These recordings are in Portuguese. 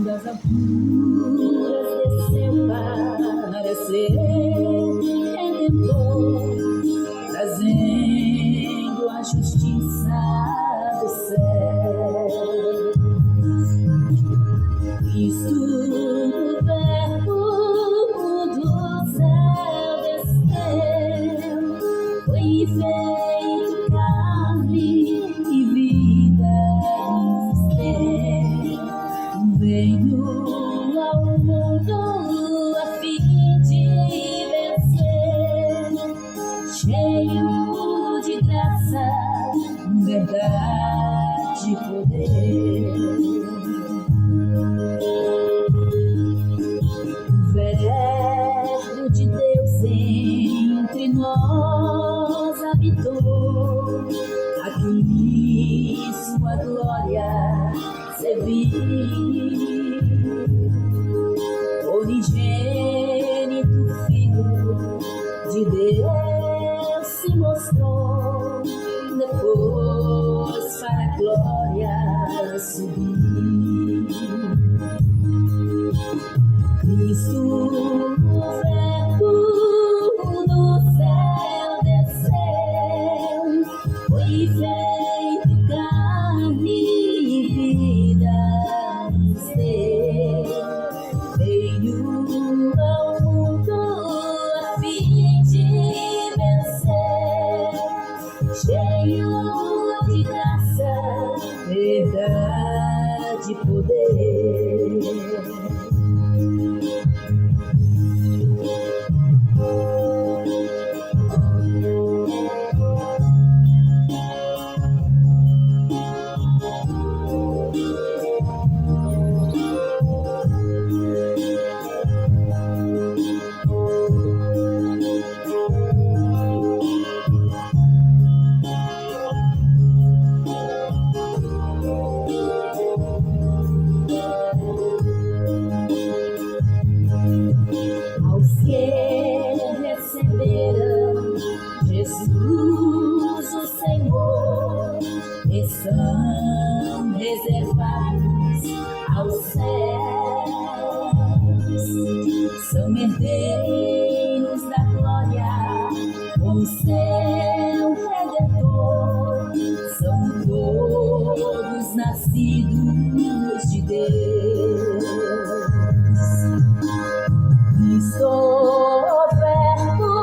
das alturas desceu para ser redentor, trazendo a justiça do céu. Cristo, o verbo do céu desceu, foi feito carne e vida nos deu. Veio ao mundo a fim de vencer, cheio de graça, verdade e poder. O Verbo de Deus entre nós habitou, aqui sua glória se viu. Unigênito Filho de Deus se mostrou, depois para a glória subiu. Cristo, o Verbo do céu desceu, foi feito carne e vida nos deu. Veio ao mundo a fim de vencer, cheio de graça, verdade e poder. Aos que receberam Jesus o Senhor, estão reservados aos céus, são herdeiros da glória com seu Redentor, são todos nascidos de Deus. Cristo, o Verbo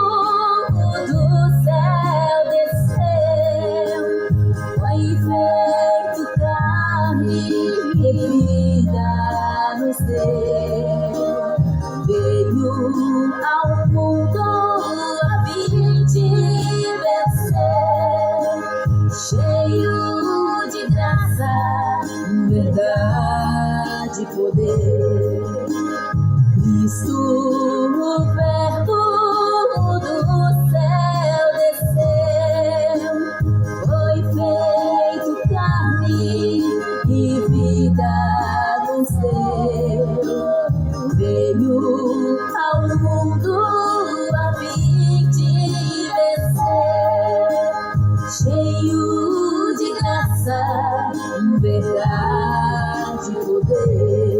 do céu desceu, foi feito carne e vida nos deu. Veio ao mundo a fim de vencer, cheio de graça, verdade e poder. Cristo, o Verbo do céu desceu, foi feito carne e vida nos deu. Veio ao mundo a fim de vencer, cheio de graça, verdade e poder.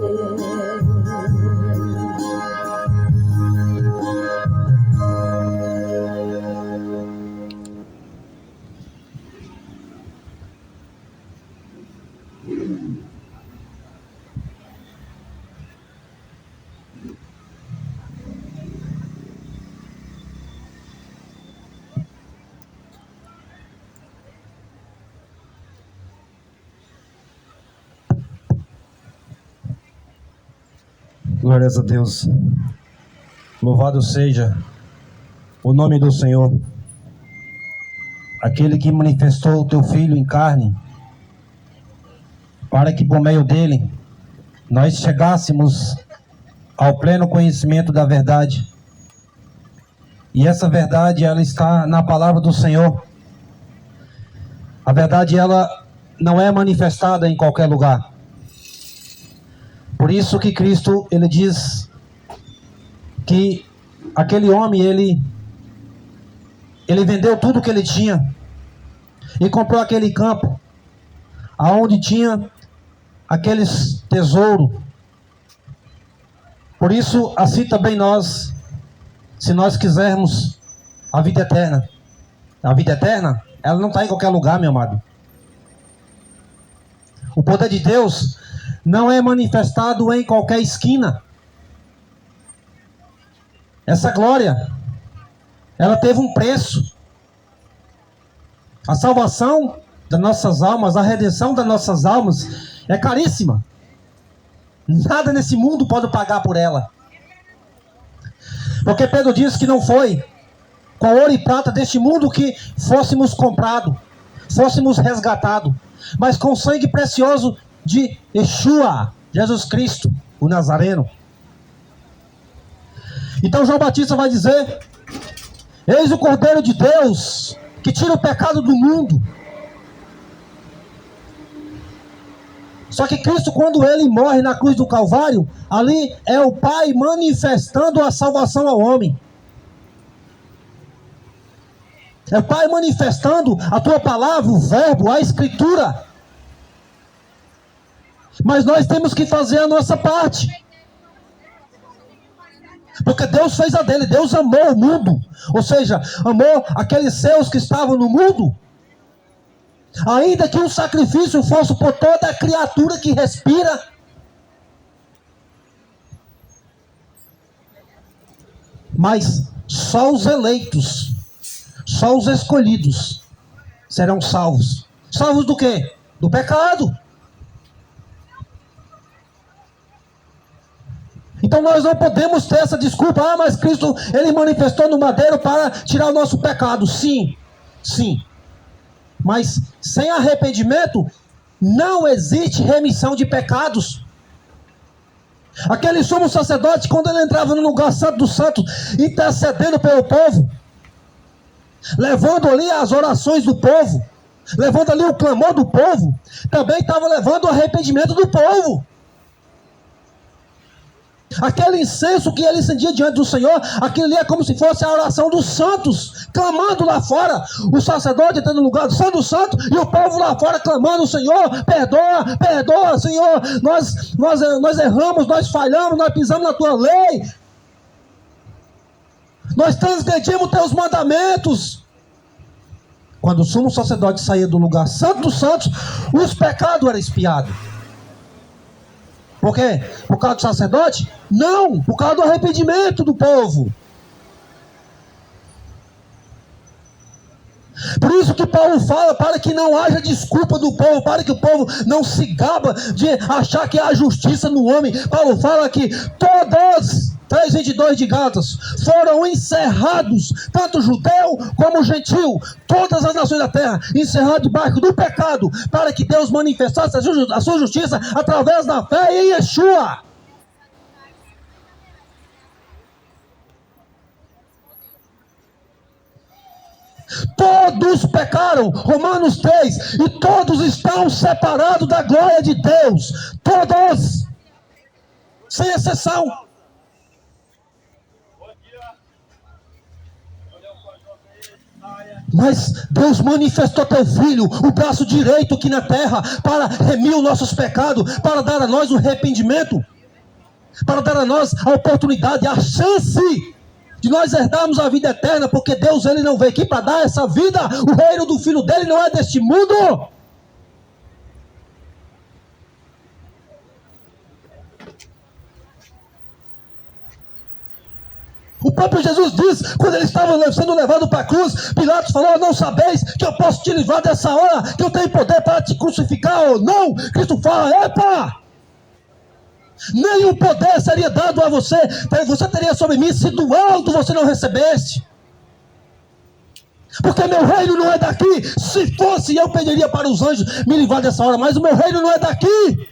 Glórias a Deus. Louvado seja o nome do Senhor, aquele que manifestou o teu Filho em carne, para que por meio dele nós chegássemos ao pleno conhecimento da verdade. E essa verdade, ela está na palavra do Senhor. A verdade, ela não é manifestada em qualquer lugar. Por isso que Cristo, ele diz que aquele homem, ele vendeu tudo que ele tinha e comprou aquele campo aonde tinha aqueles tesouros Por isso, assim também nós, se nós quisermos a vida eterna, ela não está em qualquer lugar, meu amado. O poder de Deus não é manifestado em qualquer esquina. Essa glória, ela teve um preço. A salvação das nossas almas, a redenção das nossas almas é caríssima. Nada nesse mundo pode pagar por ela. Porque Pedro diz que não foi com ouro e prata deste mundo que fôssemos comprados, fôssemos resgatados, mas com o sangue precioso de Yeshua, Jesus Cristo, o Nazareno. Então João Batista vai dizer: eis o Cordeiro de Deus, que tira o pecado do mundo. Só que Cristo, quando ele morre na cruz do Calvário, ali é o Pai manifestando a salvação ao homem. É o Pai manifestando a tua palavra, o verbo, a escritura. Mas nós temos que fazer a nossa parte. Porque Deus fez a dele, Deus amou o mundo. Ou seja, amou aqueles seus que estavam no mundo. Ainda que um sacrifício fosse por toda a criatura que respira. Mas só os eleitos, só os escolhidos serão salvos. Salvos do quê? Do pecado. Então nós não podemos ter essa desculpa: ah, mas Cristo, ele manifestou no madeiro para tirar o nosso pecado. Sim, sim. Mas sem arrependimento não existe remissão de pecados. Aquele sumo sacerdote, quando ele entrava no lugar santo dos santos, intercedendo pelo povo, levando ali as orações do povo, levando ali o clamor do povo, também estava levando o arrependimento do povo. Aquele incenso que ele acendia diante do Senhor, aquilo ali é como se fosse a oração dos santos, clamando lá fora. O sacerdote entrando no lugar do santo e o povo lá fora clamando: Senhor, perdoa, perdoa, Senhor, nós erramos, nós falhamos, nós pisamos na tua lei, nós transgredimos teus mandamentos. Quando o sumo sacerdote saía do lugar santo dos santos, os pecados eram expiados. Por quê? Por causa do sacerdote? Não, por causa do arrependimento do povo. Por isso que Paulo fala, para que não haja desculpa do povo, para que o povo não se gaba de achar que há justiça no homem. Paulo fala que todos, 3:22 de Gálatas, foram encerrados, tanto judeu como gentil, todas as nações da terra, encerrados debaixo do pecado, para que Deus manifestasse a sua justiça através da fé em Yeshua. Todos pecaram, Romanos 3, e todos estão separados da glória de Deus. Todos, sem exceção. Mas Deus manifestou teu Filho, o braço direito aqui na terra, para remir os nossos pecados, para dar a nós o arrependimento, para dar a nós a oportunidade, a chance de nós herdarmos a vida eterna, porque Deus, ele não veio aqui para dar essa vida. O reino do Filho dele não é deste mundo. O próprio Jesus diz, quando ele estava sendo levado para a cruz, Pilatos falou: não sabeis que eu posso te livrar dessa hora, que eu tenho poder para te crucificar ou não? Cristo fala: epa! Nenhum poder seria dado a você, você teria sobre mim se do alto você não recebesse. Porque meu reino não é daqui. Se fosse, eu pediria para os anjos me livrar dessa hora, mas o meu reino não é daqui.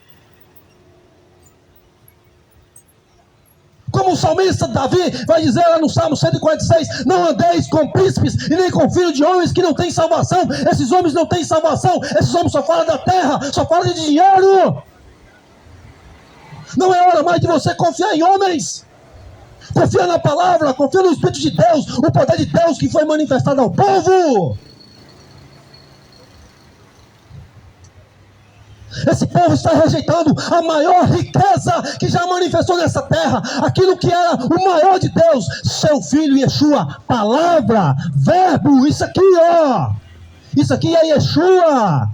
Como o salmista Davi vai dizer lá no Salmo 146, não andeis com príncipes e nem com filhos de homens que não têm salvação. Esses homens não têm salvação, esses homens só falam da terra, só falam de dinheiro. Não é hora mais de você confiar em homens. Confia na palavra, confia no Espírito de Deus, o poder de Deus que foi manifestado ao povo. Esse povo está rejeitando a maior riqueza que já manifestou nessa terra, aquilo que era o maior de Deus, seu Filho Yeshua, palavra, verbo, isso aqui é Yeshua,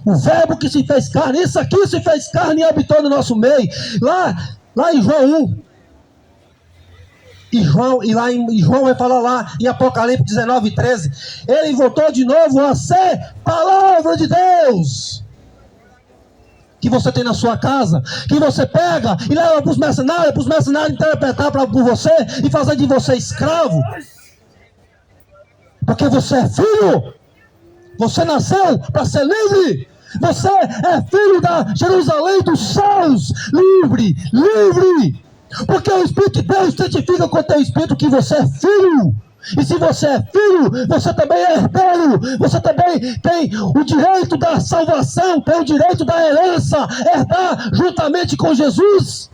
o verbo que se fez carne, isso aqui se fez carne e habitou no nosso meio, lá em João 1, e João vai falar lá em Apocalipse 19:13, ele voltou de novo a ser palavra de Deus, que você tem na sua casa, que você pega e leva para os mercenários interpretar por você e fazer de você escravo, porque você é filho, você nasceu para ser livre, você é filho da Jerusalém dos céus, livre, porque o Espírito de Deus testifica com o teu Espírito que você é filho. E se você é filho, você também é herdeiro, você também tem o direito da salvação, tem o direito da herança, herdar juntamente com Jesus.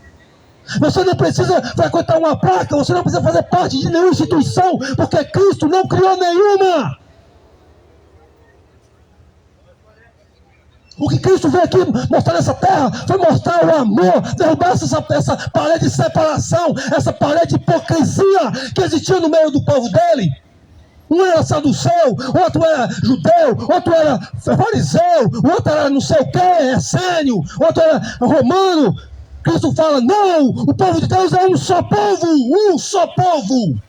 Você não precisa frequentar uma placa, você não precisa fazer parte de nenhuma instituição, porque Cristo não criou nenhuma. O que Cristo veio aqui mostrar nessa terra foi mostrar o amor, derrubar essa parede de separação, essa parede de hipocrisia que existia no meio do povo dele. Um era saduceu, outro era judeu, outro era fariseu, outro era não sei o que, essênio, outro era romano. Cristo fala, não, o povo de Deus é um só povo.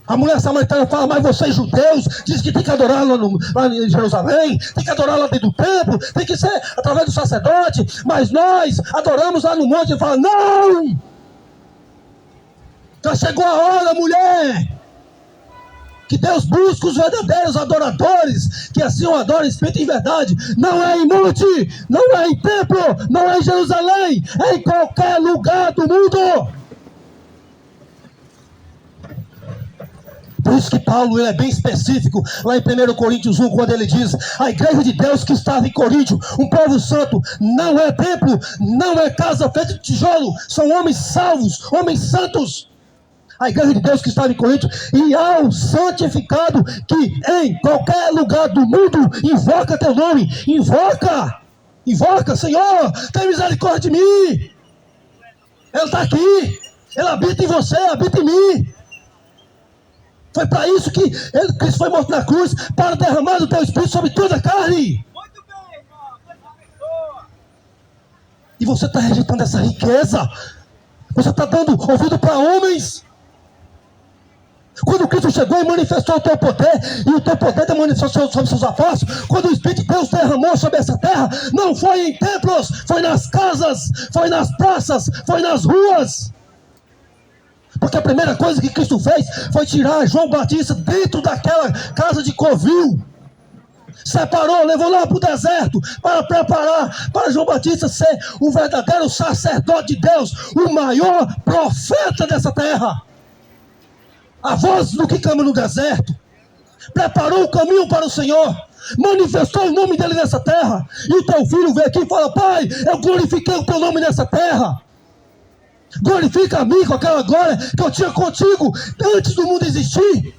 A mulher samaritana fala, mas vocês judeus, diz que tem que adorar lá em Jerusalém, tem que adorar lá dentro do templo, tem que ser através do sacerdote, mas nós adoramos lá no monte. Ele fala, não! Já chegou a hora, mulher, que Deus busca os verdadeiros adoradores, que assim o adoram em espírito e em verdade. Não é em monte, não é em templo, não é em Jerusalém, é em qualquer lugar do mundo. Por isso que Paulo ele é bem específico lá em 1 Coríntios 1, quando ele diz, a igreja de Deus que estava em Coríntio, um povo santo, não é templo, não é casa feita de tijolo, são homens salvos, homens santos. A igreja de Deus que estava em Coríntio, e ao santificado que em qualquer lugar do mundo invoca teu nome, invoca, Senhor, tem misericórdia de mim. Ele está aqui, ele habita em você, habita em mim. Foi para isso que Cristo foi morto na cruz, para derramar o teu Espírito sobre toda a carne. Muito bem, irmão. Deus abençoe. E você está rejeitando essa riqueza. Você está dando ouvido para homens. Quando Cristo chegou e manifestou o teu poder, e o teu poder manifestou sobre seus apóstolos, quando o Espírito de Deus derramou sobre essa terra, não foi em templos, foi nas casas, foi nas praças, foi nas ruas. Porque a primeira coisa que Cristo fez foi tirar João Batista dentro daquela casa de covil. Separou, levou lá para o deserto para preparar para João Batista ser o verdadeiro sacerdote de Deus, o maior profeta dessa terra. A voz do que clama no deserto. Preparou o caminho para o Senhor. Manifestou o nome dele nessa terra. E o teu filho veio aqui e fala, Pai, eu glorifiquei o teu nome nessa terra. Glorifica a mim com aquela glória que eu tinha contigo antes do mundo existir.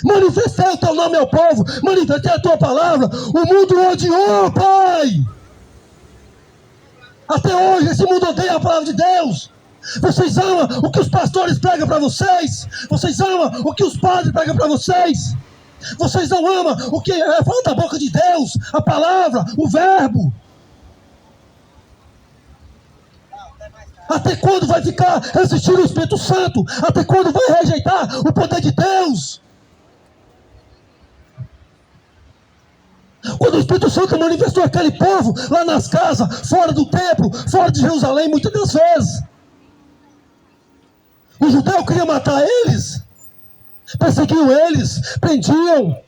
Manifestei o teu nome ao povo, manifestei a tua palavra. O mundo odiou, Pai. Até hoje esse mundo odeia a palavra de Deus. Vocês amam o que os pastores pregam para vocês. Vocês amam o que os padres pregam para vocês. Vocês não amam o que fala da boca de Deus, a palavra, o verbo. Até quando vai ficar resistindo o Espírito Santo? Até quando vai rejeitar o poder de Deus? Quando o Espírito Santo manifestou aquele povo lá nas casas, fora do templo, fora de Jerusalém, muitas das vezes, os judeus queriam matar eles, perseguiam eles, prendiam.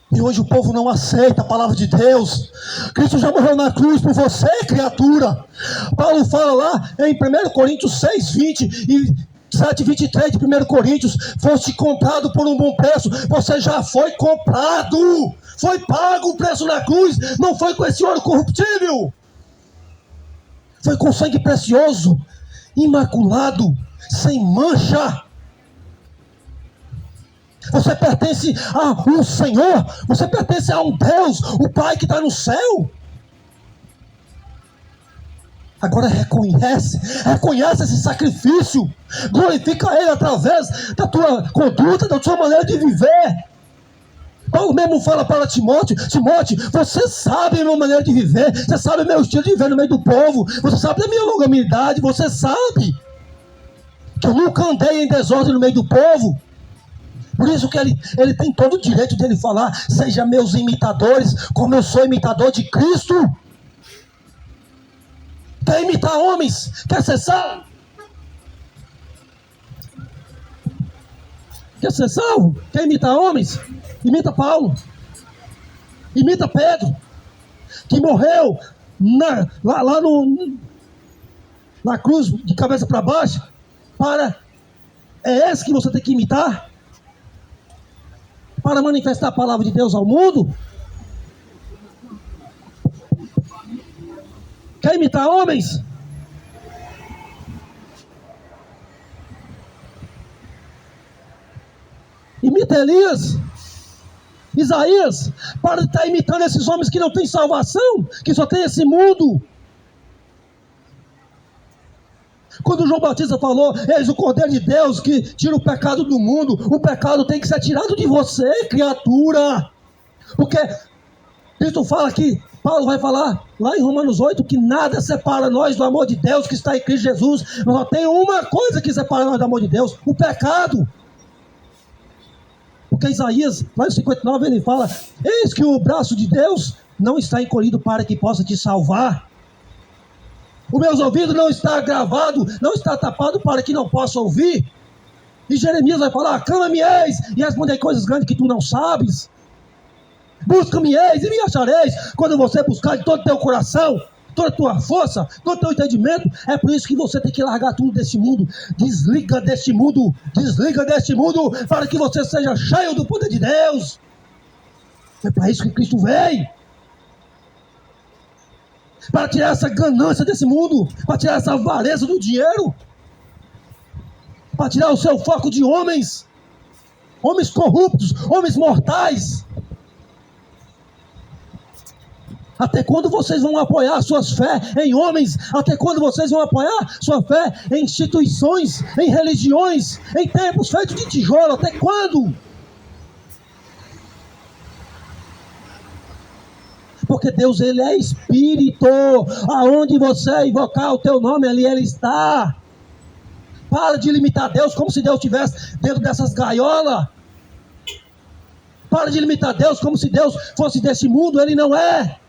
E hoje o povo não aceita a palavra de Deus. Cristo já morreu na cruz por você, criatura. Paulo fala lá em 1 Coríntios 6, 20 e 7, 23 de 1 Coríntios, foste comprado por um bom preço. Você já foi comprado. Foi pago o preço na cruz. Não foi com esse ouro corruptível. Foi com sangue precioso, imaculado, sem mancha. Você pertence a um Senhor, você pertence a um Deus, o Pai que está no céu. Agora reconhece esse sacrifício, glorifica Ele através da tua conduta, da tua maneira de viver. Paulo mesmo fala para Timóteo: Timóteo, você sabe a minha maneira de viver, você sabe o meu estilo de viver no meio do povo, você sabe da minha longanimidade, você sabe que eu nunca andei em desordem no meio do povo. Por isso que ele tem todo o direito de ele falar: seja meus imitadores, como eu sou imitador de Cristo. Quer imitar homens? Quer ser salvo? Quer ser salvo? Quer imitar homens? Imita Paulo. Imita Pedro, que morreu lá na cruz, de cabeça para baixo. É esse que você tem que imitar? Para manifestar a palavra de Deus ao mundo? Quer imitar homens? Imita Elias, Isaías. Para de estar imitando esses homens que não têm salvação, que só tem esse mundo. Quando João Batista falou: eis o Cordeiro de Deus que tira o pecado do mundo, o pecado tem que ser tirado de você, criatura. Porque Cristo fala que, Paulo vai falar lá em Romanos 8, que nada separa nós do amor de Deus que está em Cristo Jesus. Mas só tem uma coisa que separa nós do amor de Deus: o pecado. Porque Isaías, lá em 59, ele fala: eis que o braço de Deus não está encolhido para que possa te salvar. Os meus ouvidos não está gravado, não está tapado para que não possa ouvir. E Jeremias vai falar: clama-me eis e respondei coisas grandes que tu não sabes. Busca-me eis e me achareis, quando você buscar de todo o teu coração, toda a tua força, todo o teu entendimento. É por isso que você tem que largar tudo desse mundo. Desliga deste mundo, para que você seja cheio do poder de Deus. É para isso que Cristo veio. Para tirar essa ganância desse mundo, para tirar essa avareza do dinheiro, para tirar o seu foco de homens corruptos, homens mortais. Até quando vocês vão apoiar suas fé em homens? Até quando vocês vão apoiar sua fé em instituições, em religiões, em templos feitos de tijolo? Até quando? Porque Deus, Ele é Espírito. Aonde você invocar o teu nome, ali Ele está. Para de limitar Deus como se Deus estivesse dentro dessas gaiolas. Para de limitar Deus como se Deus fosse desse mundo. Ele não é.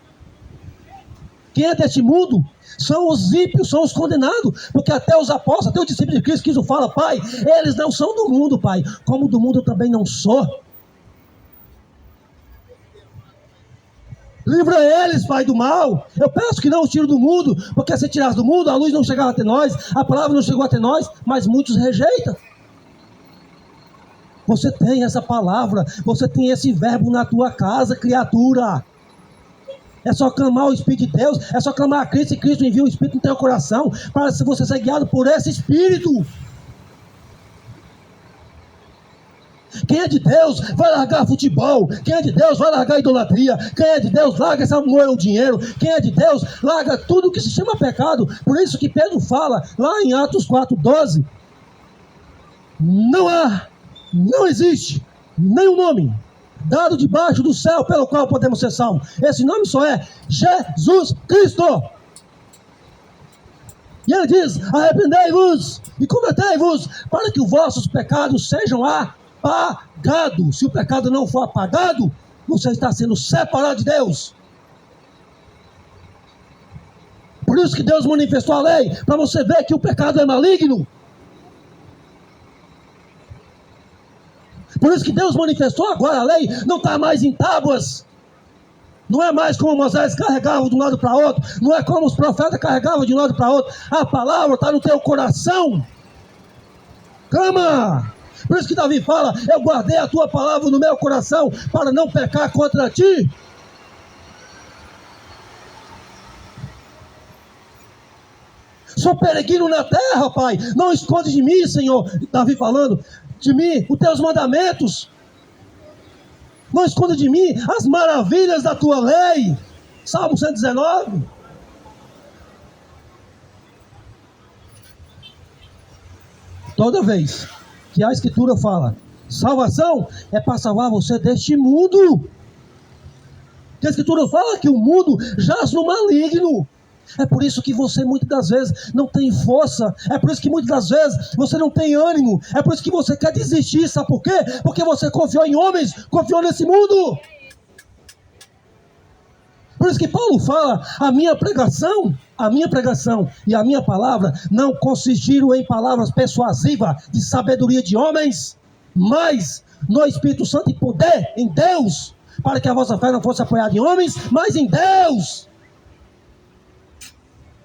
Quem é deste mundo são os ímpios, são os condenados. Porque até os apóstolos, até os discípulos de Cristo, Cristo fala: Pai, eles não são do mundo, Pai, como do mundo eu também não sou. Livra eles, Pai, do mal. Eu peço que não os tire do mundo, porque se tirasse do mundo, a luz não chegava até nós, a palavra não chegou até nós, mas muitos rejeitam. Você tem essa palavra, você tem esse verbo na tua casa, criatura. É só clamar o Espírito de Deus, é só clamar a Cristo, e Cristo envia o Espírito no teu coração, para você ser guiado por esse Espírito. Quem é de Deus vai largar futebol. Quem é de Deus vai largar idolatria. Quem é de Deus larga esse amor ao dinheiro. Quem é de Deus larga tudo que se chama pecado. Por isso que Pedro fala lá em Atos 4:12: não existe nenhum nome dado debaixo do céu pelo qual podemos ser salvos. Esse nome só é Jesus Cristo. E ele diz: arrependei-vos e convertei-vos, para que os vossos pecados sejam apagados. Se o pecado não for apagado, você está sendo separado de Deus. Por isso que Deus manifestou a lei, para você ver que o pecado é maligno. Por isso que Deus manifestou agora a lei, não está mais em tábuas. Não é mais como Moisés carregava de um lado para outro. Não é como os profetas carregavam de um lado para outro. A palavra está no teu coração. Clama! Por isso que Davi fala: eu guardei a tua palavra no meu coração, para não pecar contra ti. Sou peregrino na terra, Pai. Não esconde de mim, Senhor. Davi falando, de mim os teus mandamentos. Não esconda de mim as maravilhas da tua lei. Salmo 119. Toda vez que a Escritura fala, salvação é para salvar você deste mundo. Que a Escritura fala que o mundo jaz no maligno. É por isso que você muitas das vezes não tem força. É por isso que muitas das vezes você não tem ânimo. É por isso que você quer desistir. Sabe por quê? Porque você confiou em homens, confiou nesse mundo. Por isso que Paulo fala, a minha pregação e a minha palavra não consistiram em palavras persuasivas de sabedoria de homens, mas no Espírito Santo e poder em Deus, para que a vossa fé não fosse apoiada em homens, mas em Deus.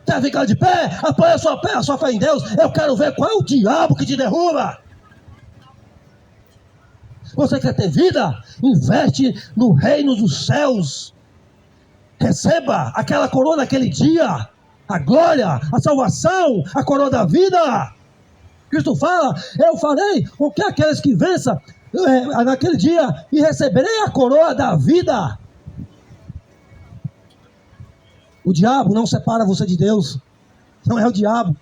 Quer ficar de pé? Apoia a sua fé em Deus. Eu quero ver qual é o diabo que te derruba. Você quer ter vida? Investe no reino dos céus. Receba aquela coroa naquele dia. A glória, a salvação, a coroa da vida. Cristo fala, eu farei com que aqueles que vençam naquele dia e receberei a coroa da vida. O diabo não separa você de Deus. Não é o diabo.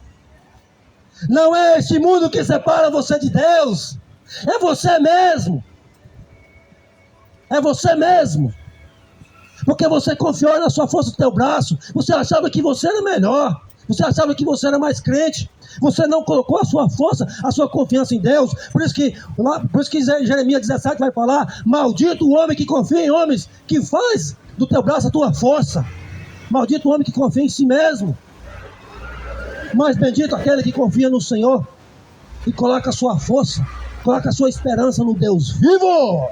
Não é este mundo que separa você de Deus. É você mesmo. É você mesmo. Porque você confiou na sua força do teu braço. Você achava que você era melhor. Você achava que você era mais crente. Você não colocou a sua força, a sua confiança em Deus. Por isso que Jeremias 17 vai falar: maldito o homem que confia em homens, que faz do teu braço a tua força. Maldito o homem que confia em si mesmo. Mas bendito aquele que confia no Senhor e coloca a sua força, coloca a sua esperança no Deus vivo.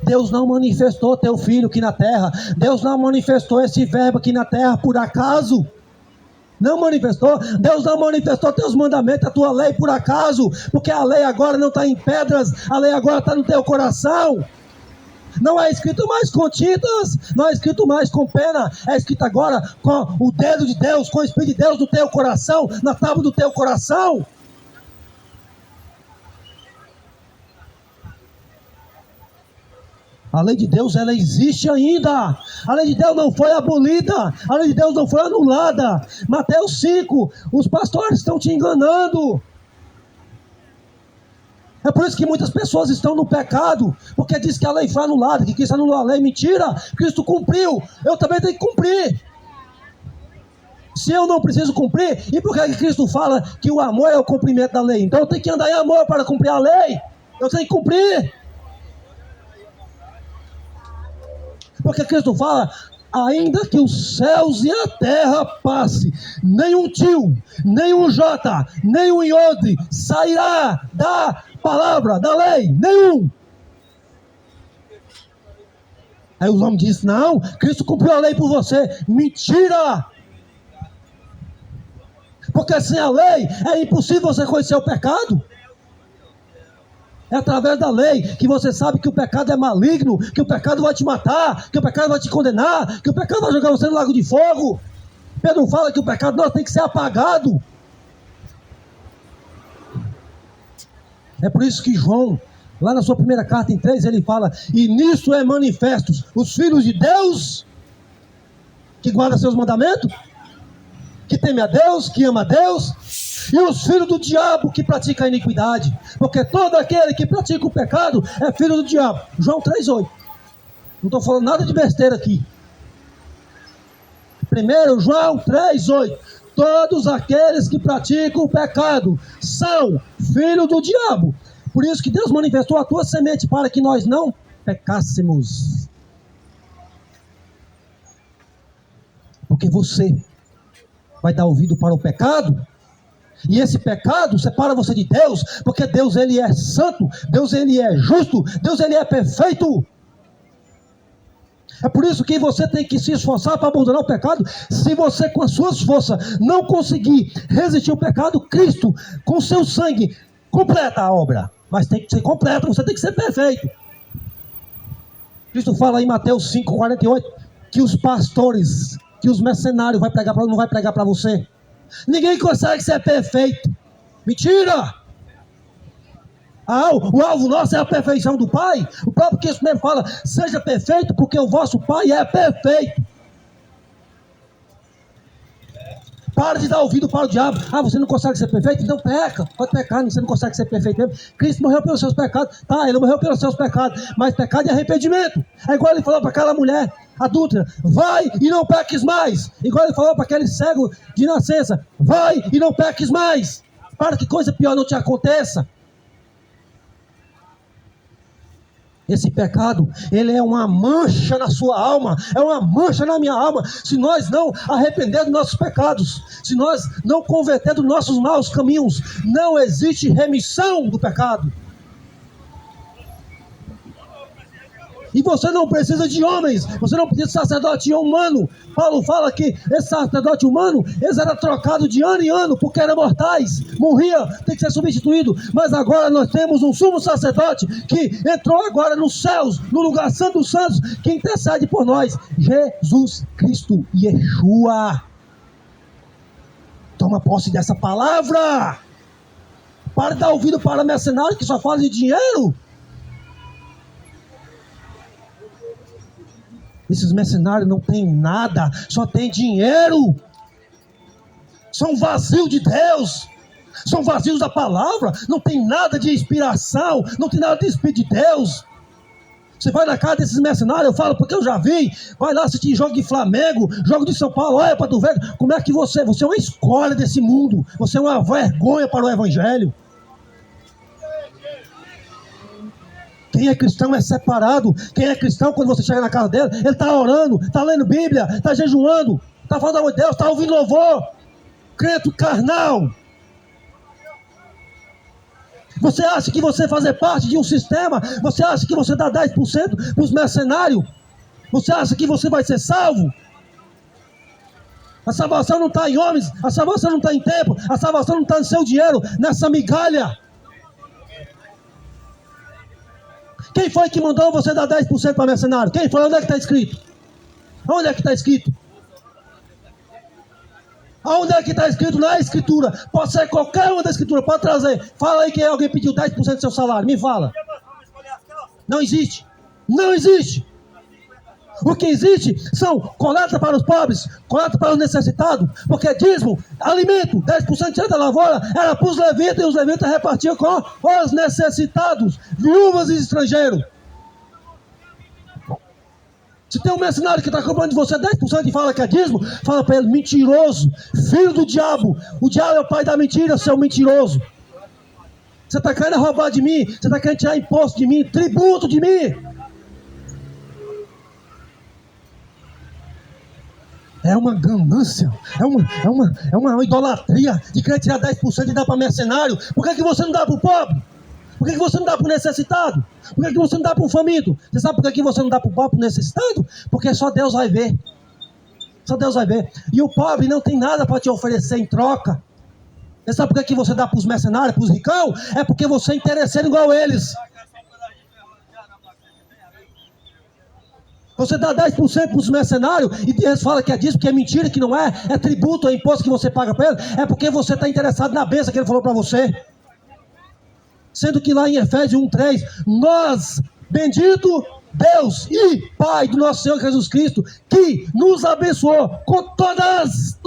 Deus não manifestou teu filho aqui na terra. Deus não manifestou esse verbo aqui na terra por acaso. Não manifestou. Deus não manifestou teus mandamentos, a tua lei por acaso. Porque a lei agora não está em pedras. A lei agora está no teu coração. Não é escrito mais com tintas, não é escrito mais com pena, é escrito agora com o dedo de Deus, com o Espírito de Deus no teu coração, na tábua do teu coração. A lei de Deus, ela existe ainda. A lei de Deus não foi abolida, a lei de Deus não foi anulada. Mateus 5, os pastores estão te enganando. É por isso que muitas pessoas estão no pecado, porque diz que a lei foi anulada, que Cristo anulou a lei. Mentira, Cristo cumpriu, eu também tenho que cumprir. Se eu não preciso cumprir, e por que Cristo fala que o amor é o cumprimento da lei? Então eu tenho que andar em amor para cumprir a lei, eu tenho que cumprir. Porque Cristo fala, ainda que os céus e a terra passe, nenhum tio, nenhum jota, nenhum iode sairá da palavra, da lei, nenhum. Aí os homens dizem, não, Cristo cumpriu a lei por você. Mentira! Porque sem a lei é impossível você conhecer o pecado. É através da lei que você sabe que o pecado é maligno, que o pecado vai te matar, que o pecado vai te condenar, que o pecado vai jogar você no lago de fogo. Pedro fala que o pecado não tem que ser apagado. É por isso que João, lá na sua primeira carta em 3, ele fala, e nisso é manifestos os filhos de Deus, que guardam seus mandamentos, que teme a Deus, que ama a Deus, e os filhos do diabo que praticam a iniquidade, porque todo aquele que pratica o pecado é filho do diabo. João 3,8. Não estou falando nada de besteira aqui. 1 João 3,8. Todos aqueles que praticam o pecado são filhos do diabo. Por isso que Deus manifestou a tua semente para que nós não pecássemos. Porque você vai dar ouvido para o pecado, e esse pecado separa você de Deus, porque Deus ele é santo, Deus ele é justo, Deus ele é perfeito. É por isso que você tem que se esforçar para abandonar o pecado. Se você com as suas forças não conseguir resistir ao pecado, Cristo com seu sangue completa a obra. Mas tem que ser completo, você tem que ser perfeito. Cristo fala em Mateus 5,48 que os pastores que os mercenários não vai pregar para você. Ninguém consegue ser perfeito. Mentira! O alvo nosso é a perfeição do Pai. O próprio Cristo mesmo fala: seja perfeito, porque o vosso Pai é perfeito. Para de dar ouvido para o diabo. Você não consegue ser perfeito? Então peca. Pode pecar, você não consegue ser perfeito mesmo. Cristo morreu pelos seus pecados. Tá, ele morreu pelos seus pecados. Mas pecado é arrependimento. É igual ele falou para aquela mulher adúltera: vai e não peques mais. Igual ele falou para aquele cego de nascença: vai e não peques mais. Para que coisa pior não te aconteça. Esse pecado, ele é uma mancha na sua alma, é uma mancha na minha alma. Se nós não arrepender dos nossos pecados, se nós não converter dos nossos maus caminhos, não existe remissão do pecado. E você não precisa de homens, você não precisa de sacerdote humano. Paulo fala que esse sacerdote humano, eles eram trocados de ano em ano, porque eram mortais, morria, tem que ser substituído. Mas agora nós temos um sumo sacerdote, que entrou agora nos céus, no lugar santo dos santos, que intercede por nós, Jesus Cristo, Yeshua. Toma posse dessa palavra. Para de dar ouvido para mercenários que só falam de dinheiro. Esses mercenários não têm nada, só tem dinheiro. São vazios de Deus, são vazios da palavra, não tem nada de inspiração, não tem nada de Espírito de Deus. Você vai na casa desses mercenários, eu falo porque eu já vi, vai lá assistir jogo de Flamengo, jogo de São Paulo, olha para tu ver como é que você é uma escória desse mundo, você é uma vergonha para o Evangelho. Quem é cristão é separado. Quem é cristão, quando você chega na casa dele, ele está orando, está lendo Bíblia, está jejuando, está falando amor de Deus, está ouvindo louvor. Crente carnal. Você acha que você fazer parte de um sistema, você acha que você dá 10% para os mercenários? Você acha que você vai ser salvo? A salvação não está em homens, a salvação não está em tempo, a salvação não está no seu dinheiro, nessa migalha. Quem foi que mandou você dar 10% para mercenário? Quem foi? Onde é que está escrito? Onde é que está escrito? Onde é que está escrito na escritura? Pode ser qualquer uma da escritura, pode trazer. Fala aí que alguém pediu 10% do seu salário, me fala. Não existe. Não existe. O que existe são coleta para os pobres, coleta para os necessitados, porque dízimo, alimento, 10% da lavoura era para os levitas, e os levitas repartiam com os necessitados, viúvas e estrangeiros. Se tem um mercenário que está cobrando de você 10% e fala que é dízimo, fala para ele: mentiroso, filho do diabo. O diabo é o pai da mentira, seu mentiroso. Você está querendo roubar de mim, você está querendo tirar imposto de mim, tributo de mim. É uma ganância, é uma idolatria de querer tirar 10% e dar para mercenário. Por que você não dá para o pobre? Por que você não dá para o necessitado? Por que você não dá para o faminto? Você sabe por que você não dá para o pobre, para o necessitado? Porque só Deus vai ver. Só Deus vai ver. E o pobre não tem nada para te oferecer em troca. Você sabe por que você dá para os mercenários, para os ricão? É porque você é interesseiro igual eles. Você dá 10% para os mercenários e eles falam que é dízimo, que é mentira, que não é tributo, é imposto que você paga para ele. É porque você está interessado na bênção que ele falou para você. Sendo que lá em Efésios 1:3, nós, bendito Deus e Pai do nosso Senhor Jesus Cristo, que nos abençoou com todas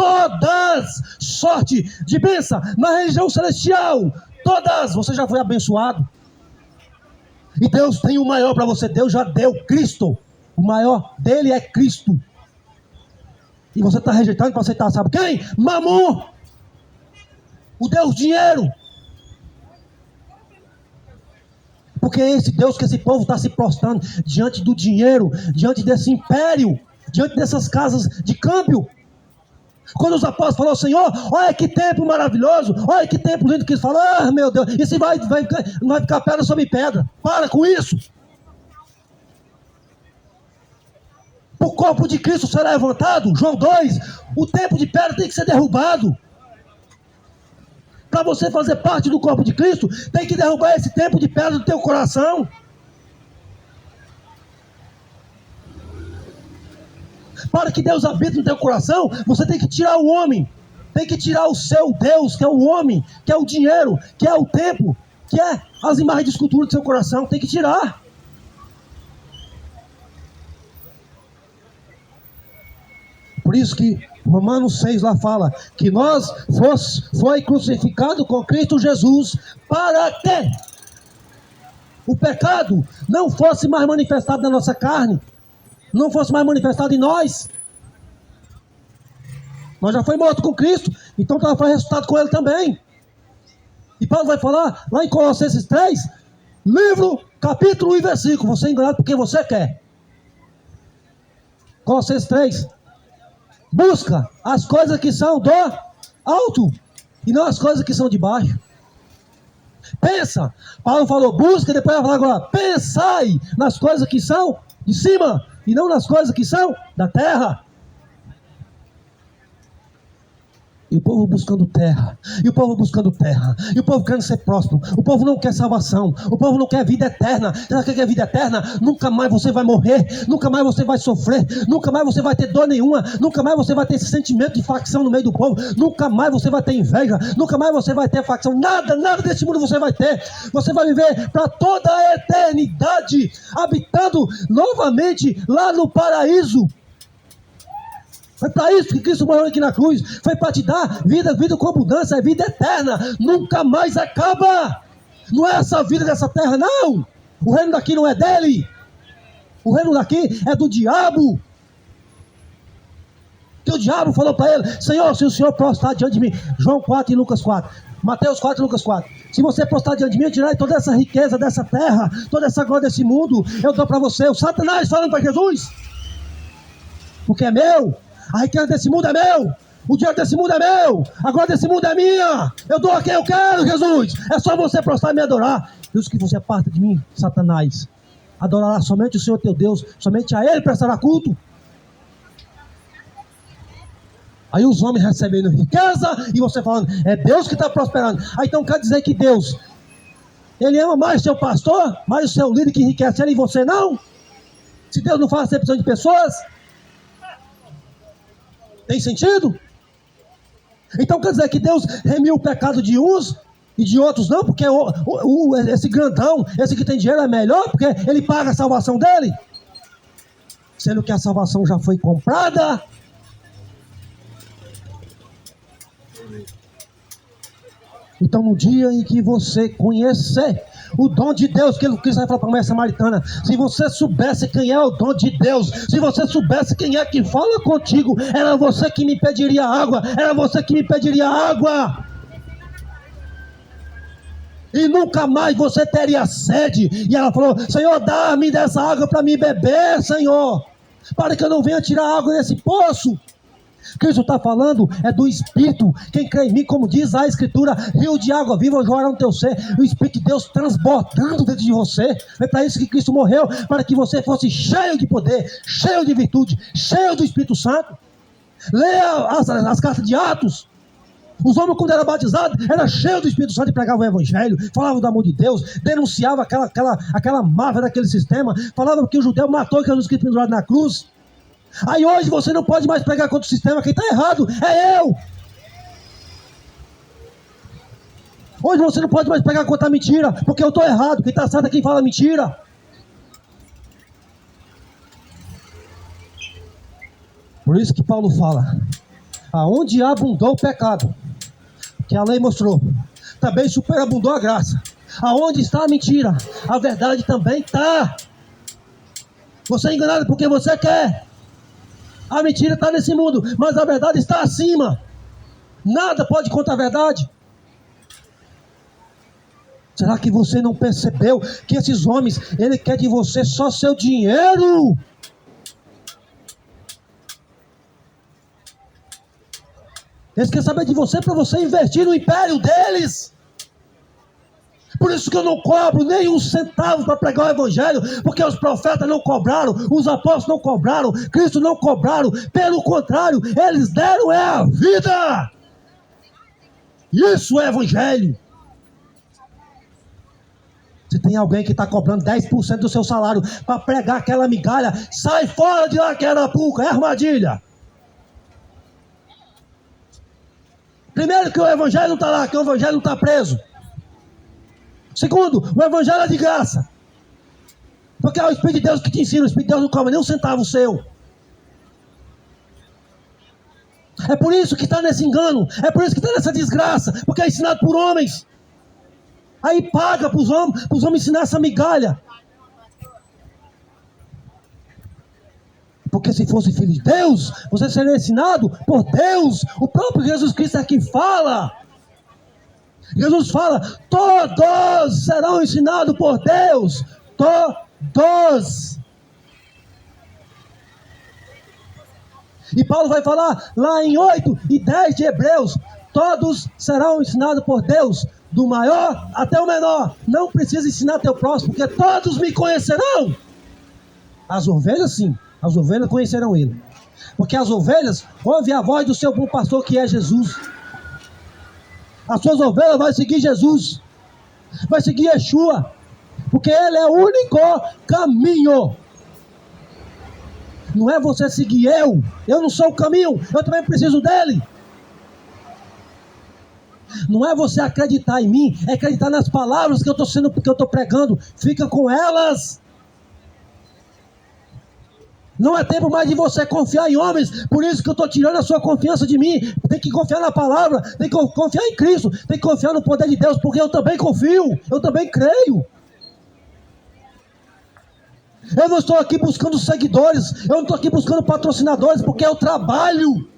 sorte de bênção na região celestial. Todas, você já foi abençoado. E Deus tem o maior para você, Deus já deu Cristo. O maior dele é Cristo. E você está rejeitando para aceitar, sabe quem? Mamon. O Deus dinheiro. Porque é esse Deus que esse povo está se prostrando diante do dinheiro, diante desse império, diante dessas casas de câmbio. Quando os apóstolos falaram: Senhor, olha que templo maravilhoso, olha que templo lindo, que eles falam: ah, meu Deus, isso vai ficar pedra sobre pedra. Para com isso. O corpo de Cristo será levantado. João 2, o templo de pedra tem que ser derrubado. Para você fazer parte do corpo de Cristo, tem que derrubar esse templo de pedra do teu coração. Para que Deus habite no teu coração, você tem que tirar o homem. Tem que tirar o seu Deus, que é o homem, que é o dinheiro, que é o tempo, que é as imagens de escultura do seu coração. Tem que tirar. Por isso que Romanos 6 lá fala que nós foi crucificado com Cristo Jesus para que o pecado não fosse mais manifestado na nossa carne, não fosse mais manifestado em nós. Nós já foi morto com Cristo, então já foi ressuscitado com Ele também. E Paulo vai falar lá em Colossenses 3, livro, capítulo e versículo. Você é enganado porque você quer. Colossenses 3. Busca as coisas que são do alto e não as coisas que são de baixo. Pensa. Paulo falou busca, depois vai falar agora pensai nas coisas que são de cima e não nas coisas que são da terra. E o povo buscando terra, e o povo buscando terra, e o povo querendo ser próspero. O povo não quer salvação, o povo não quer vida eterna. Será que quer vida eterna? Nunca mais você vai morrer, nunca mais você vai sofrer, nunca mais você vai ter dor nenhuma, nunca mais você vai ter esse sentimento de facção no meio do povo, nunca mais você vai ter inveja, nunca mais você vai ter facção, nada desse mundo você vai ter. Você vai viver para toda a eternidade, habitando novamente lá no paraíso. Foi para isso que Cristo morreu aqui na cruz. Foi para te dar vida com abundância, é vida eterna. Nunca mais acaba. Não é essa vida dessa terra, não. O reino daqui não é dele. O reino daqui é do diabo. Que o diabo falou para ele: Senhor, se o Senhor prostrar diante de mim. João 4 e Lucas 4. Mateus 4 e Lucas 4. Se você prostrar diante de mim, eu tirarei toda essa riqueza dessa terra, toda essa glória desse mundo. Eu dou para você. O Satanás falando para Jesus. Porque é meu. A riqueza desse mundo é meu. O dinheiro desse mundo é meu. A glória desse mundo é minha. Eu dou a quem eu quero, Jesus. É só você prostrar e me adorar. Deus, que você aparta de mim, Satanás. Adorará somente o Senhor teu Deus. Somente a Ele prestará culto. Aí os homens recebendo riqueza e você falando, é Deus que está prosperando. Aí então quer dizer que Deus, Ele ama mais seu pastor, mais o seu líder que enriquece ele e você não? Se Deus não faz acepção de pessoas, tem sentido? Então quer dizer que Deus remiu o pecado de uns e de outros não? Porque esse grandão, esse que tem dinheiro é melhor porque ele paga a salvação dele? Sendo que a salvação já foi comprada. Então no dia em que você conhecer o dom de Deus, que ele vai falar para a mulher samaritana, se você soubesse quem é o dom de Deus, se você soubesse quem é que fala contigo, era você que me pediria água, era você que me pediria água, e nunca mais você teria sede. E ela falou: Senhor, dá-me dessa água para mim beber, Senhor, para que eu não venha tirar água desse poço. Cristo está falando é do Espírito. Quem crê em mim, como diz a Escritura, rio de água viva jorrará no teu ser. O Espírito de Deus transbordando dentro de você. É para isso que Cristo morreu, para que você fosse cheio de poder, cheio de virtude, cheio do Espírito Santo. Leia as cartas de Atos. Os homens, quando eram batizados, eram cheios do Espírito Santo e pregavam o Evangelho, falavam do amor de Deus, denunciavam aquela máfia daquele sistema, falavam que o judeu matou Jesus Cristo pendurado na cruz. Aí hoje você não pode mais pregar contra o sistema. Quem está errado é eu. Hoje você não pode mais pregar contra a mentira, porque eu estou errado. Quem está certo é quem fala mentira. Por isso que Paulo fala: aonde abundou o pecado, que a lei mostrou, também superabundou a graça. Aonde está a mentira, a verdade também está. Você é enganado porque você quer. A mentira está nesse mundo, mas a verdade está acima. Nada pode contra a verdade. Será que você não percebeu que esses homens, ele quer de você só seu dinheiro? Eles querem saber de você para você investir no império deles. Por isso que eu não cobro nem um centavo para pregar o Evangelho, porque os profetas não cobraram, os apóstolos não cobraram, Cristo não cobraram. Pelo contrário, eles deram a vida. Isso é Evangelho. Você Tem alguém que está cobrando 10% do seu salário para pregar aquela migalha. Sai fora de lá que é arapuca, é armadilha. Primeiro que o evangelho não está lá, que o evangelho não está preso. Segundo, o evangelho é de graça. Porque é o Espírito de Deus que te ensina. O Espírito de Deus não cobra nem um centavo seu. É por isso que está nesse engano. É por isso que está nessa desgraça. Porque é ensinado por homens. Aí paga para os homens ensinar essa migalha. Porque se fosse filho de Deus, você seria ensinado por Deus. O próprio Jesus Cristo é que fala. Jesus fala, todos serão ensinados por Deus. Todos. E Paulo vai falar lá em 8 e 10 de Hebreus. Todos serão ensinados por Deus. Do maior até o menor. Não precisa ensinar teu próximo, porque todos me conhecerão. As ovelhas sim. As ovelhas conhecerão ele. Porque as ovelhas ouvem a voz do seu bom pastor, que é Jesus. As suas ovelhas vão seguir Jesus. Vai seguir Yeshua. Porque ele é o único caminho. Não é você seguir eu. Eu não sou o caminho. Eu também preciso dele. Não é você acreditar em mim. É acreditar nas palavras que eu estou pregando. Fica com elas. Não é tempo mais de você confiar em homens. Por isso que eu estou tirando a sua confiança de mim. Tem que confiar na palavra. Tem que confiar em Cristo. Tem que confiar no poder de Deus. Porque eu também confio. Eu também creio. Eu não estou aqui buscando seguidores. Eu não estou aqui buscando patrocinadores. Porque eu trabalho.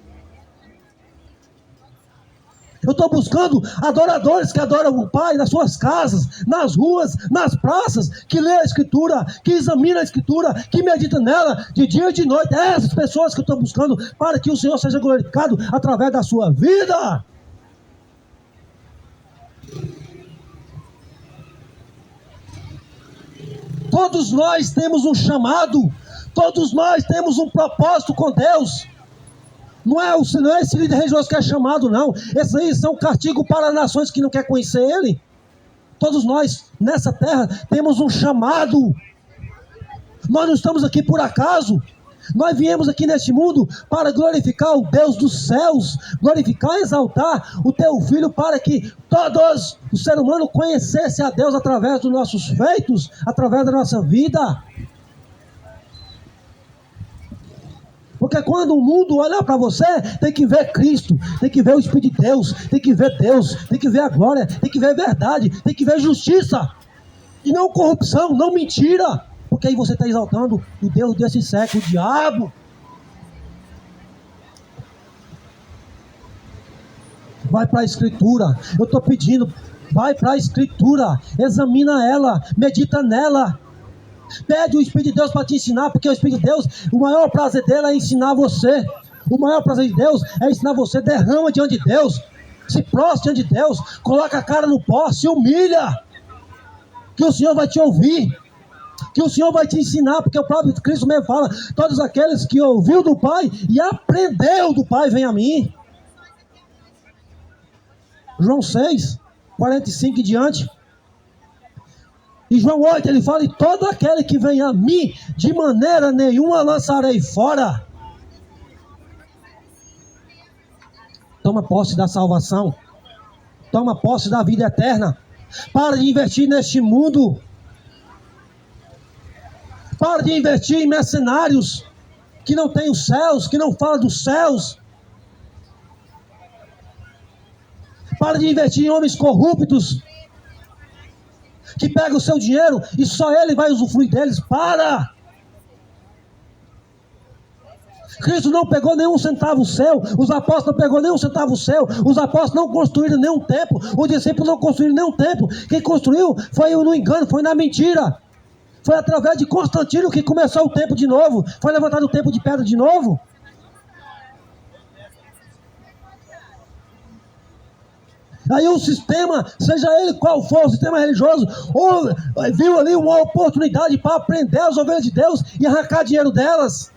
Eu estou buscando adoradores que adoram o Pai nas suas casas, nas ruas, nas praças, que lê a Escritura, que examina a Escritura, que medita nela de dia e de noite. É essas pessoas que eu estou buscando para que o Senhor seja glorificado através da sua vida. Todos nós temos um chamado, todos nós temos um propósito com Deus. Não é esse líder religioso que é chamado, não. Esses aí são castigo para nações que não querem conhecer ele. Todos nós, nessa terra, temos um chamado. Nós não estamos aqui por acaso. Nós viemos aqui neste mundo para glorificar o Deus dos céus. Glorificar e exaltar o teu Filho para que todos, o ser humano, conhecesse a Deus através dos nossos feitos, através da nossa vida. Porque quando o mundo olhar para você, tem que ver Cristo, tem que ver o Espírito de Deus, tem que ver Deus, tem que ver a glória, tem que ver a verdade, tem que ver justiça. E não corrupção, não mentira. Porque aí você está exaltando o Deus desse século, o diabo. Vai para a Escritura. Eu estou pedindo, vai para a Escritura, examina ela, medita nela. Pede o Espírito de Deus para te ensinar, porque o Espírito de Deus, o maior prazer dele é ensinar você. O maior prazer de Deus é ensinar você. Derrama diante de Deus, se prostra diante de Deus, coloca a cara no pó, se humilha, que o Senhor vai te ouvir, que o Senhor vai te ensinar, porque o próprio Cristo mesmo fala, todos aqueles que ouviu do Pai e aprendeu do Pai, vem a mim. João 6, 45 e diante. E João 8, ele fala, e todo aquele que vem a mim, de maneira nenhuma lançarei fora. Toma posse da salvação. Toma posse da vida eterna. Para de investir neste mundo. Para de investir em mercenários que não têm os céus, que não falam dos céus. Para de investir em homens corruptos, que pega o seu dinheiro e só ele vai usufruir deles. Para! Cristo não pegou nenhum centavo seu, os apóstolos não pegou nenhum centavo seu, os apóstolos não construíram nenhum templo, os discípulos não construíram nenhum templo. Quem construiu foi no engano, foi na mentira. Foi através de Constantino que começou o templo de novo, foi levantado o templo de pedra de novo. Aí o sistema, seja ele qual for, o sistema religioso, viu ali uma oportunidade para prender as ovelhas de Deus e arrancar dinheiro delas.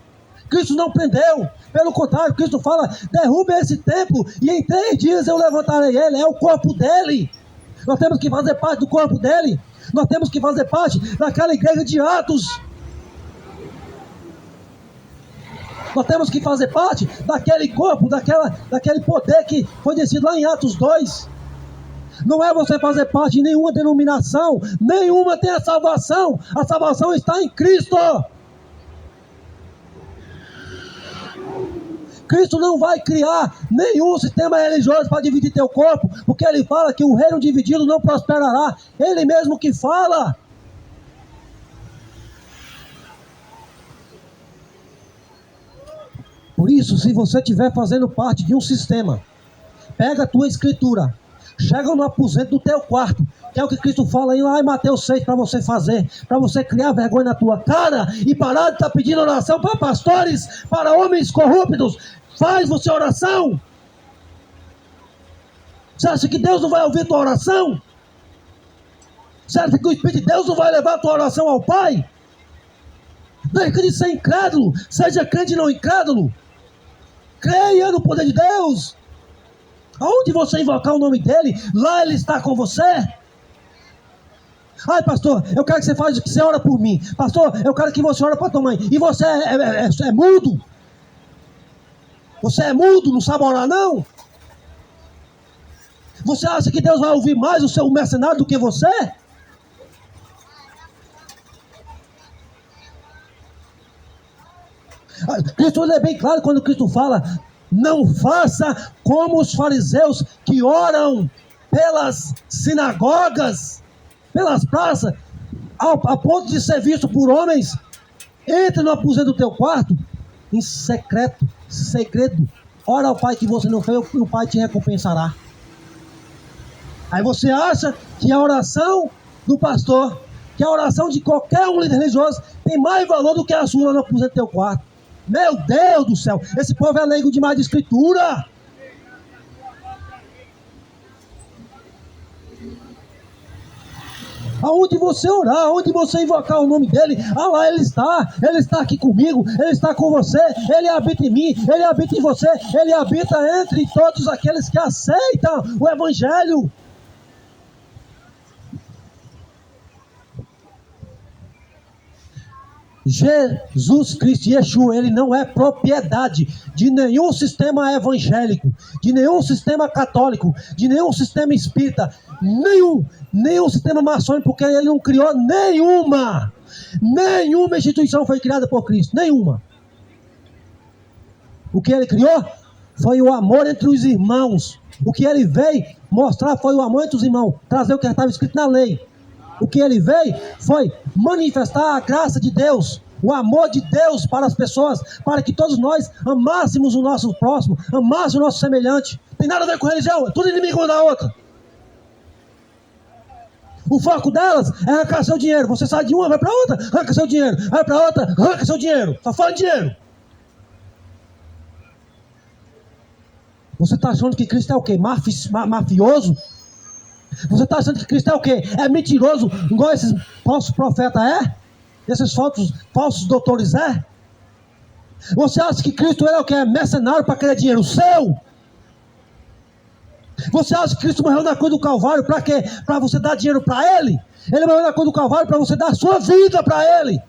Cristo não prendeu, pelo contrário, Cristo fala, derrube esse templo e em 3 dias eu levantarei ele, é o corpo dele. Nós temos que fazer parte do corpo dele. Nós temos que fazer parte daquela igreja de Atos. Nós temos que fazer parte daquele corpo, daquele poder que foi descido lá em Atos 2. Não é você fazer parte de nenhuma denominação, nenhuma tem a salvação está em Cristo. Cristo não vai criar nenhum sistema religioso para dividir teu corpo, porque ele fala que o reino dividido não prosperará, ele mesmo que fala. Por isso, se você estiver fazendo parte de um sistema, pega a tua escritura, chega no aposento do teu quarto, que é o que Cristo fala aí lá em Mateus 6 para você fazer, para você criar vergonha na tua cara e parar de estar pedindo oração para pastores, para homens corruptos. Faz você oração. Você acha que Deus não vai ouvir tua oração? Você acha que o Espírito de Deus não vai levar a tua oração ao Pai? Deixa de ser incrédulo, seja crente e não incrédulo. Creia no poder de Deus. Aonde você invocar o nome dele, lá ele está com você. Ai, pastor, eu quero que você ora por mim. Pastor, eu quero que você ore para tua mãe. E você é mudo? Você é mudo, não sabe orar não? Você acha que Deus vai ouvir mais o seu mercenário do que você? Cristo é bem claro quando Cristo fala: não faça como os fariseus que oram pelas sinagogas, pelas praças, a ponto de ser visto por homens. Entre no aposento do teu quarto, em secreto, segredo, ora ao Pai que você não fez, o Pai te recompensará. Aí você acha que a oração do pastor, que a oração de qualquer um líder religioso tem mais valor do que a sua no aposento do teu quarto. Meu Deus do céu, esse povo é leigo demais de escritura. Aonde você orar, aonde você invocar o nome dele, lá ele está aqui comigo, ele está com você, ele habita em mim, ele habita em você, ele habita entre todos aqueles que aceitam o Evangelho. Jesus Cristo, Yeshua, ele não é propriedade de nenhum sistema evangélico, de nenhum sistema católico, de nenhum sistema espírita, nenhum sistema maçônico, porque ele não criou nenhuma instituição foi criada por Cristo, nenhuma. O que ele criou foi o amor entre os irmãos. O que ele veio mostrar foi o amor entre os irmãos, trazer o que estava escrito na lei. O que ele veio foi manifestar a graça de Deus, o amor de Deus para as pessoas, para que todos nós amássemos o nosso próximo, amássemos o nosso semelhante. Tem nada a ver com religião, é tudo inimigo uma da outra. O foco delas é arrancar seu dinheiro. Você sai de uma, vai para outra, arranca seu dinheiro. Vai para outra, arranca seu dinheiro. Só fala em dinheiro. Você está achando que Cristo é o quê? Mafioso? Você está achando que Cristo é o quê? É mentiroso, igual esses falsos profetas Esses falsos doutores Você acha que Cristo é o quê? É mercenário para querer dinheiro seu? Você acha que Cristo morreu na cruz do Calvário para quê? Para você dar dinheiro para Ele? Ele morreu na cruz do Calvário para você dar a sua vida para Ele.